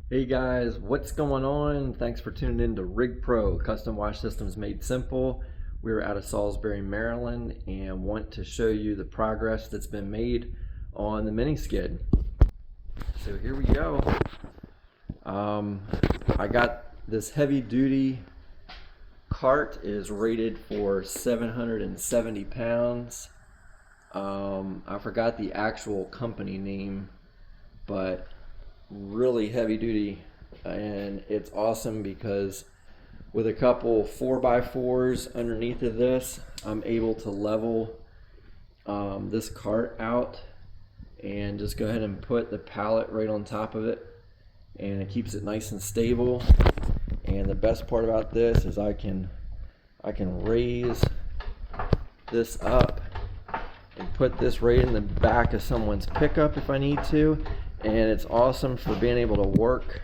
Hey guys, what's going on? Thanks for tuning in to Rig Pro, custom wash systems made simple. We're out of Salisbury, Maryland, and want to show you the progress that's been made on the mini skid. So here we go. I got this heavy duty cart. Is rated for 770 pounds. I forgot the actual company name, but really heavy duty, and it's awesome because with a couple 4x4s underneath of this, I'm able to level this cart out and just go ahead and put the pallet right on top of it, and it keeps it nice and stable. And the best part about this is I can raise this up and put this right in the back of someone's pickup if I need to. And it's awesome for being able to work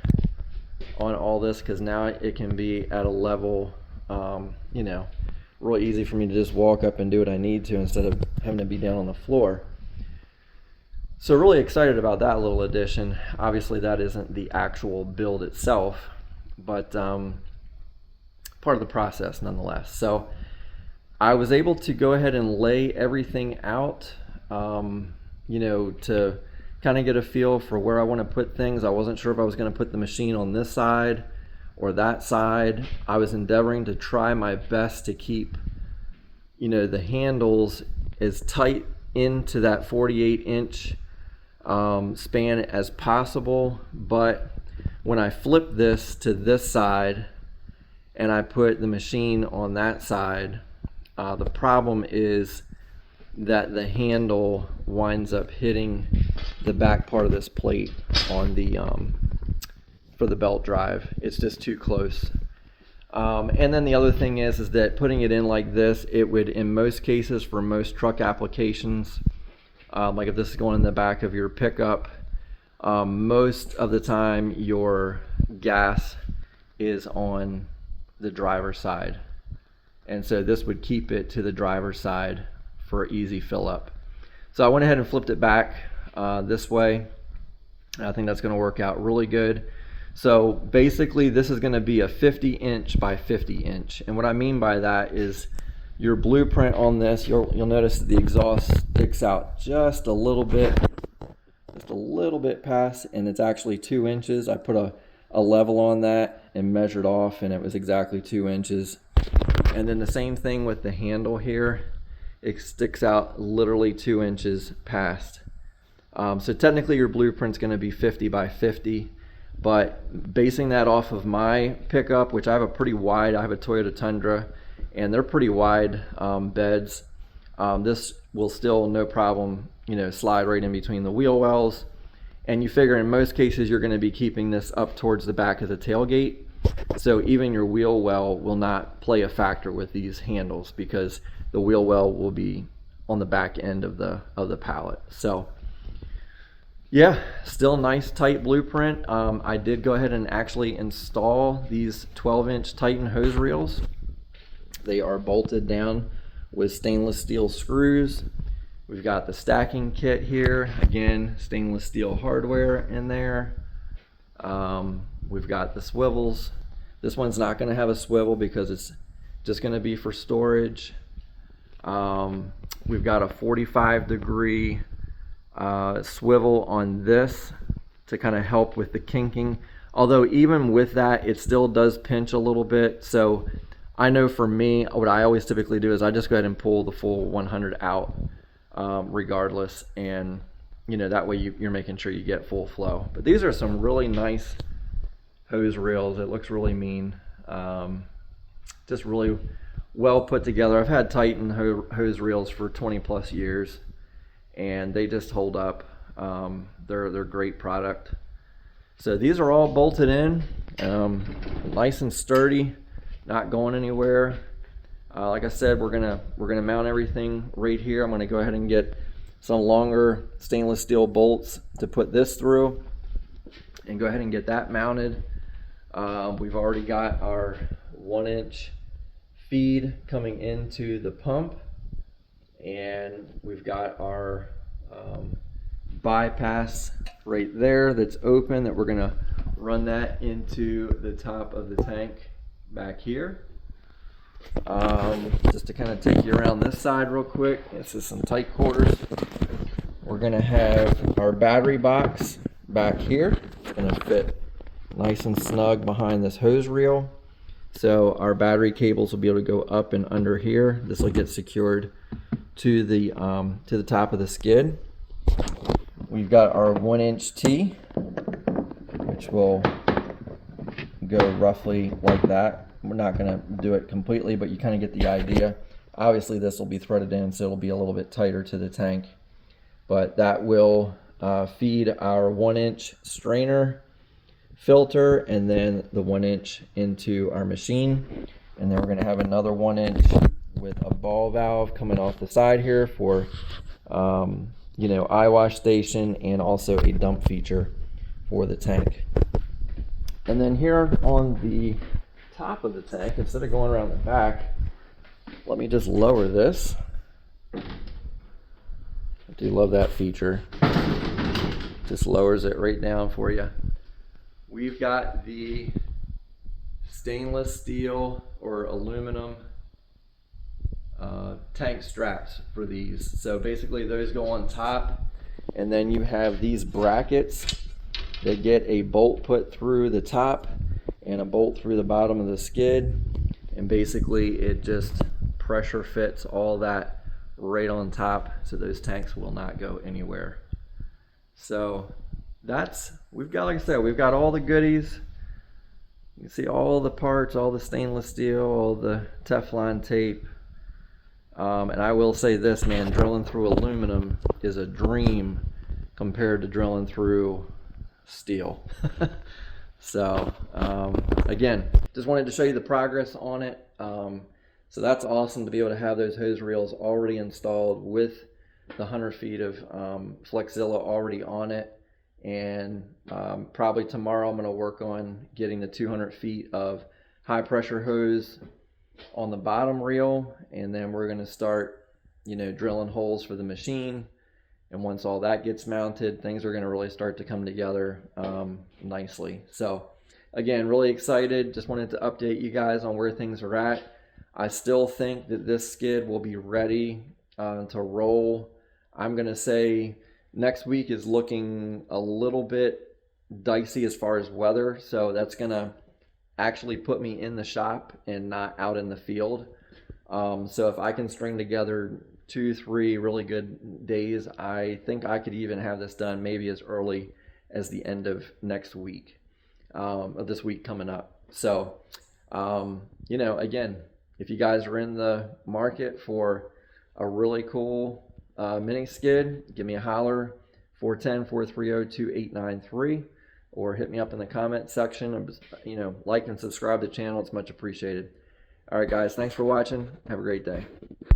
on all this because now it can be at a level, real easy for me to just walk up and do what I need to instead of having to be down on the floor. So really excited about that little addition. Obviously that isn't the actual build itself, but part of the process nonetheless. So I was able to go ahead and lay everything out, to kind of get a feel for where I want to put things. I wasn't sure if I was going to put the machine on this side or that side. I was endeavoring to try my best to keep, the handles as tight into that 48-inch span as possible. But when I flip this to this side and I put the machine on that side, the problem is that the handle winds up hitting the back part of this plate on the for the belt drive. It's just too close. And then the other thing is that putting it in like this, it would, in most cases, for most truck applications, like if this is going in the back of your pickup, most of the time your gas is on the driver's side, and so this would keep it to the driver's side for easy fill up. So I went ahead and flipped it back this way. I think that's going to work out really good. So basically this is going to be a 50-inch by 50-inch, and what I mean by that is your blueprint on this, you'll notice that the exhaust sticks out just a little bit past, and it's actually 2 inches. I put a level on that and measured off, and it was exactly 2 inches. And then the same thing with the handle here. It sticks out literally 2 inches past. So technically your blueprint's going to be 50 by 50, but basing that off of my pickup, which I have a Toyota Tundra, and they're pretty wide beds, this will still no problem, slide right in between the wheel wells. And you figure in most cases you're going to be keeping this up towards the back of the tailgate, so even your wheel well will not play a factor with these handles because the wheel well will be on the back end of the pallet. So yeah, still nice tight blueprint. I did go ahead and actually install these 12-inch Titan hose reels. They are bolted down with stainless steel screws. We've got the stacking kit here, again stainless steel hardware in there. We've got the swivels. This one's not going to have a swivel because it's just going to be for storage. We've got a 45-degree swivel on this to kind of help with the kinking, although even with that it still does pinch a little bit. So I know for me, what I always typically do is I just go ahead and pull the full 100 out regardless, and that way you're making sure you get full flow. But these are some really nice hose reels. It looks really mean, just really well put together. I've had Titan hose reels for 20 plus years, and they just hold up. They're great product. So these are all bolted in, nice and sturdy, not going anywhere. Like I said, we're gonna mount everything right here. I'm gonna go ahead and get some longer stainless steel bolts to put this through and go ahead and get that mounted. We've already got our 1-inch feed coming into the pump, and we've got our bypass right there that's open that we're gonna run that into the top of the tank back here. Just to kind of take you around this side real quick. This is some tight quarters. We're gonna have our battery box back here. It's gonna fit nice and snug behind this hose reel. So our battery cables will be able to go up and under here. This will get secured to the top of the skid. We've got our 1-inch T, which will go roughly like that. We're not going to do it completely, but you kind of get the idea. Obviously this will be threaded in, so it'll be a little bit tighter to the tank, but that will feed our 1-inch strainer filter and then the 1-inch into our machine. And then we're going to have another 1-inch with a ball valve coming off the side here for you know, eye wash station, and also a dump feature for the tank. And then here on the top of the tank, instead of going around the back, let me just lower this. I do love that feature. Just lowers it right down for you. We've got the stainless steel or aluminum tank straps for these. So basically those go on top, and then you have these brackets that get a bolt put through the top and a bolt through the bottom of the skid, and basically it just pressure fits all that right on top, so those tanks will not go anywhere. So we've got, like I said, we've got all the goodies. You can see all the parts, all the stainless steel, all the Teflon tape. And I will say this, man, drilling through aluminum is a dream compared to drilling through steel. So again, just wanted to show you the progress on it. So that's awesome to be able to have those hose reels already installed with the 100 feet of Flexzilla already on it. And probably tomorrow I'm going to work on getting the 200 feet of high pressure hose on the bottom reel, and then we're going to start, you know, drilling holes for the machine. And once all that gets mounted, things are going to really start to come together nicely. So again, really excited. Just wanted to update you guys on where things are at. I still think that this skid will be ready to roll. I'm going to say next week is looking a little bit dicey as far as weather, so that's going to actually put me in the shop and not out in the field. So if I can string together 2-3 really good days, I think I could even have this done maybe as early as the end of next week, of this week coming up. So you know, again, if you guys are in the market for a really cool mini skid, give me a holler, 410-430-2893, or hit me up in the comment section. You know, like and subscribe to the channel. It's much appreciated. All right, guys, thanks for watching. Have a great day.